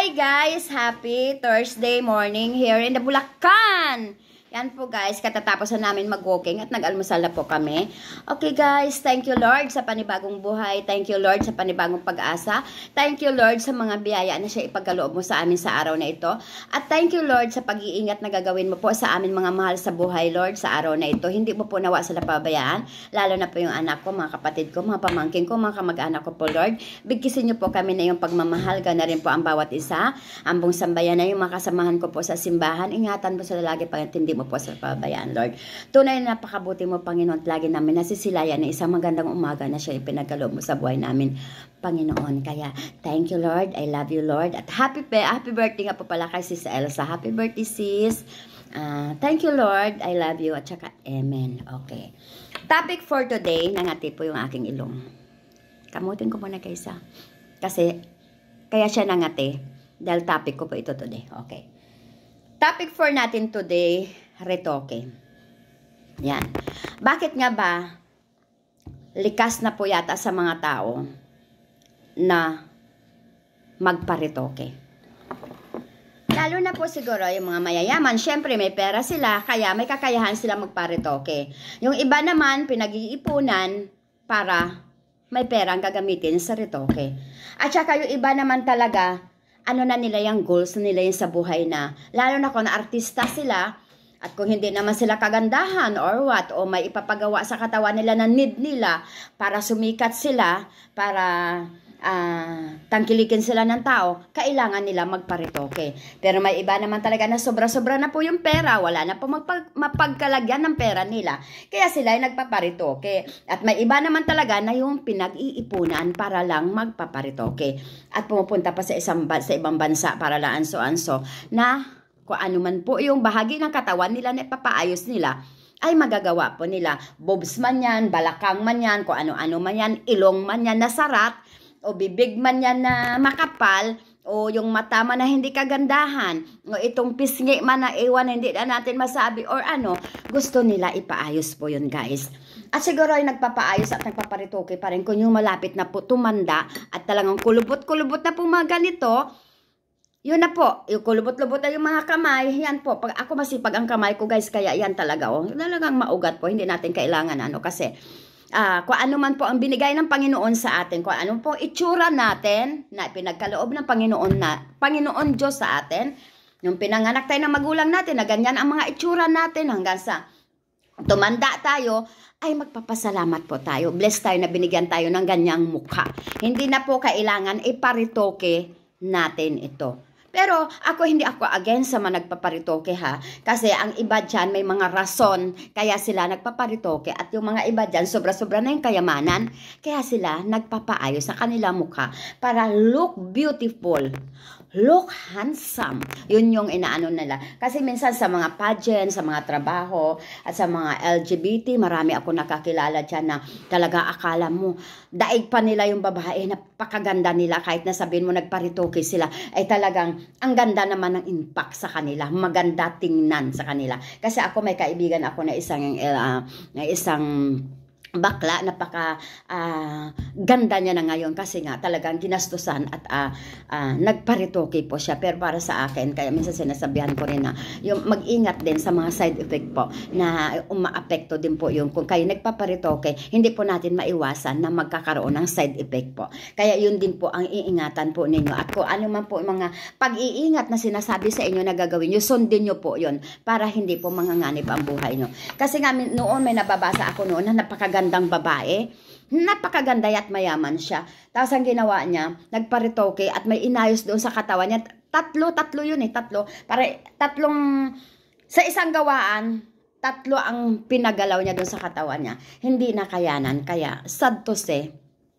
Hi guys! Happy Thursday morning here in the Bulacan! Yan po guys, katatapos na namin mag-walking at nag-almusal na po kami. Okay guys, thank you Lord sa panibagong buhay. Thank you Lord sa panibagong pag-asa. Thank you Lord sa mga biyaya na siya ipagkaloob mo sa amin sa araw na ito. At thank you Lord sa pag-iingat na gagawin mo po sa amin mga mahal sa buhay Lord sa araw na ito. Hindi mo po nawa sila pabayaan, lalo na po yung anak ko, mga kapatid ko, mga pamangkin ko, mga kamag-anak ko po Lord. Bigkisin niyo po kami na yung pagmamahal, gana rin po ang bawat isa. Ang buong sambayan na yung mga kasamahan ko po sa simbahan. Ingatan mo sila lagi pag hindi mo po sa pabayaan, Lord. Tunay na napakabuti mo, Panginoon, at lagi namin nasisilayan na isang magandang umaga na siya ipinagkaloob mo sa buhay namin, Panginoon. Kaya, thank you, Lord. I love you, Lord. At happy birthday nga po pala kay Sis Elsa. Happy birthday, Sis. Thank you, Lord. I love you. At saka, amen. Okay. Topic for today, nangati po yung aking ilong. Kamutin ko muna kaysa. Kasi, kaya siya nangati. Dahil topic ko po ito today. Okay. Topic for natin today, retoke. Yan. Bakit nga ba likas na po yata sa mga tao na magparetoke? Lalo na po siguro yung mga mayayaman, syempre may pera sila, kaya may kakayahan sila magparetoke. Yung iba naman, pinag-iipunan para may pera ang gagamitin sa retoke. At saka yung iba naman talaga, ano na nila yung goals nila yung sa buhay na, lalo na kung artista sila, at kung hindi naman sila kagandahan or what, o may ipapagawa sa katawan nila na need nila para sumikat sila, para tangkilikin sila ng tao, kailangan nila magparetoke. Pero may iba naman talaga na sobra-sobra na po yung pera, wala na po mapagkalagyan ng pera nila, kaya sila ay nagpaparetoke. At may iba naman talaga na yung pinag-iipunan para lang magpaparetoke. At pumupunta pa sa ibang bansa para lang anso-anso na kung ano man po yung bahagi ng katawan nila na ipapaayos nila, ay magagawa po nila. Bobs man yan, balakang man yan, kung ano-ano man yan, ilong man yan na sarat, o bibig man yan na makapal, o yung mata man na hindi kagandahan, o itong pisngi man na iwan hindi na natin masabi, or ano, gusto nila ipaayos po yun guys. At siguro ay nagpapaayos at nagpaparitoke pa rin kung yung malapit na po tumanda at talagang kulubot-kulubot na po mga ganito. Yun na po, yung kulubot-lubot na yung mga kamay, yan po, pag ako masipag ang kamay ko guys, kaya yan talaga, talagang maugat po, hindi natin kailangan kasi, kung ano man po ang binigay ng Panginoon sa atin, kung ano po itsura natin, na pinagkaloob ng Panginoon Diyos sa atin, yung pinanganak tayo ng magulang natin, na ganyan ang mga itsura natin hanggang sa tumanda tayo, ay magpapasalamat po tayo. Blessed tayo na binigyan tayo ng ganyang mukha. Hindi na po kailangan iparitoke natin ito. Pero hindi ako against sa mga nagpaparitoke ha. Kasi ang iba dyan may mga rason kaya sila nagpaparitoke. At yung mga iba dyan sobra-sobra na yung kayamanan. Kaya sila nagpapaayos sa kanila mukha para look beautiful. Look handsome. Yun yung inaano nila. Kasi minsan sa mga pageant, sa mga trabaho, at sa mga LGBT, marami ako nakakilala dyan na talaga akala mo, daig pa nila yung babae, napakaganda nila kahit na sabihin mo nagparitoke sila, ay talagang ang ganda naman ng impact sa kanila. Maganda tingnan sa kanila. Kasi ako may kaibigan ako na isang bakla, napaka ganda niya na ngayon kasi nga talagang ginastusan at nagparitoke po siya. Pero para sa akin, kaya minsan sinasabihan ko rin na yung mag-ingat din sa mga side effect po na umaapekto din po yung kung kayo nagpaparitoke, hindi po natin maiwasan na magkakaroon ng side effect po. Kaya yun din po ang iingatan po ninyo. At kung ano man po yung mga pag-iingat na sinasabi sa inyo na gagawin nyo, sundin nyo po yun para hindi po manganganib ang buhay nyo. Kasi nga noon may nababasa ako noon na napakagandang babae, napakaganda at mayaman siya. Tapos ang ginawa niya, nagparitoke at may inayos doon sa katawan niya. Tatlo yun tatlo. Para tatlong, sa isang gawaan, tatlo ang pinagalaw niya doon sa katawan niya. Hindi nakayanan. Kaya, sad to say,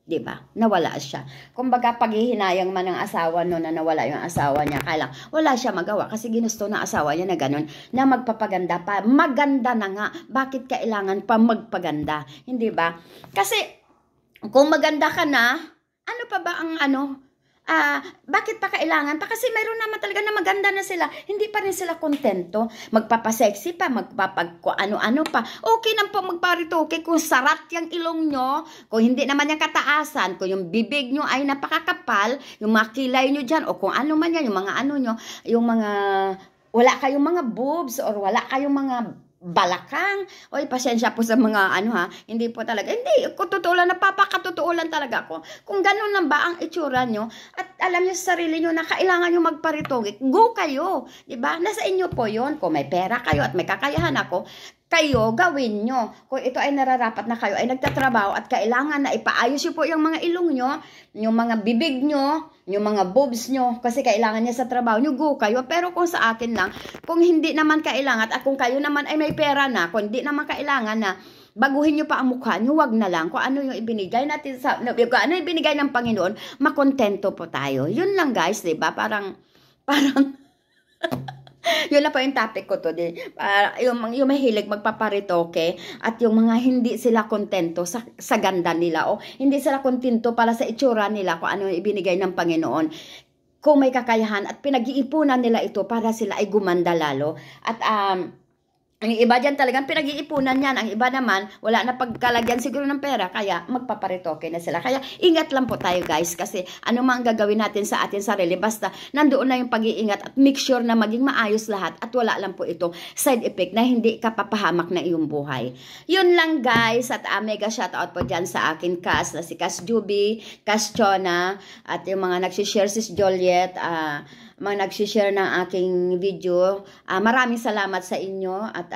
diba? Nawala siya. Kumbaga, paghihinayang man ng asawa no na nawala yung asawa niya, kaya lang, wala siya magawa kasi ginusto ng asawa niya na ganun, na magpapaganda pa. Maganda na nga. Bakit kailangan pa magpaganda? Hindi ba? Kasi, kung maganda ka na, ano pa ba ang bakit pa kailangan pa? Kasi mayroon naman talaga na maganda na sila. Hindi pa rin sila kontento. Magpapasexy pa, ano-ano pa. Okay lang po magparitoke kung sarat yung ilong nyo, kung hindi naman yung kataasan, kung yung bibig nyo ay napakakapal, yung mga kilay nyo dyan, o kung ano man yan, yung mga ano nyo, yung mga, wala kayong mga boobs, or wala kayong mga balakang. Oy, pasensya po sa mga ano ha, hindi po talaga, hindi, kung totoo lang, napapakatotoo lang talaga ako. Kung ganun lang ba ang itsura nyo, at alam nyo sa sarili nyo na kailangan nyo magparitogik, go kayo, diba? Nasa inyo po yon. Kung may pera kayo at may kakayahan ako, kayo, gawin nyo. Kung ito ay nararapat na kayo ay nagtatrabaho at kailangan na ipaayos nyo po yung mga ilong nyo, yung mga bibig nyo, yung mga boobs nyo, kasi kailangan niya sa trabaho nyo, go kayo. Pero kung sa akin lang, kung hindi naman kailangan, at kung kayo naman ay may pera na, kung hindi naman kailangan na, baguhin nyo pa ang mukha nyo, wag na lang. Kung ano yung ibinigay natin kung ano yung ibinigay ng Panginoon, makontento po tayo. Yun lang guys, diba? Parang, yun na po yung topic ko to. Yung mahilig magpaparitoke at yung mga hindi sila kontento sa ganda nila o hindi sila kontento para sa itsura nila kung ano yung ibinigay ng Panginoon. Kung may kakayahan at pinag-iipunan nila ito para sila ay gumanda lalo. At ang iba dyan talagang pinag-iipunan yan. Ang iba naman, wala na pagkalagyan siguro ng pera, kaya magpaparitoke na sila. Kaya ingat lang po tayo guys, kasi ano mang gagawin natin sa atin sarili, basta nandoon na yung pag-iingat at make sure na maging maayos lahat at wala lang po itong side effect na hindi ka papahamak na iyong buhay. Yun lang guys, at mega shoutout po dyan sa akin Cass, na si Cass Juby, Cass Chona, at yung mga nagsishare si Joliet, mga nagsishare ng aking video. Maraming salamat sa inyo at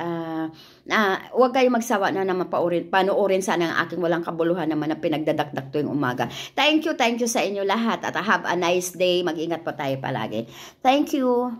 huwag kayong magsawa na naman panoorin sana ang aking walang kabuluhan naman na pinagdadakdak tuwing umaga. Thank you sa inyo lahat at have a nice day. Mag-ingat po tayo palagi. Thank you.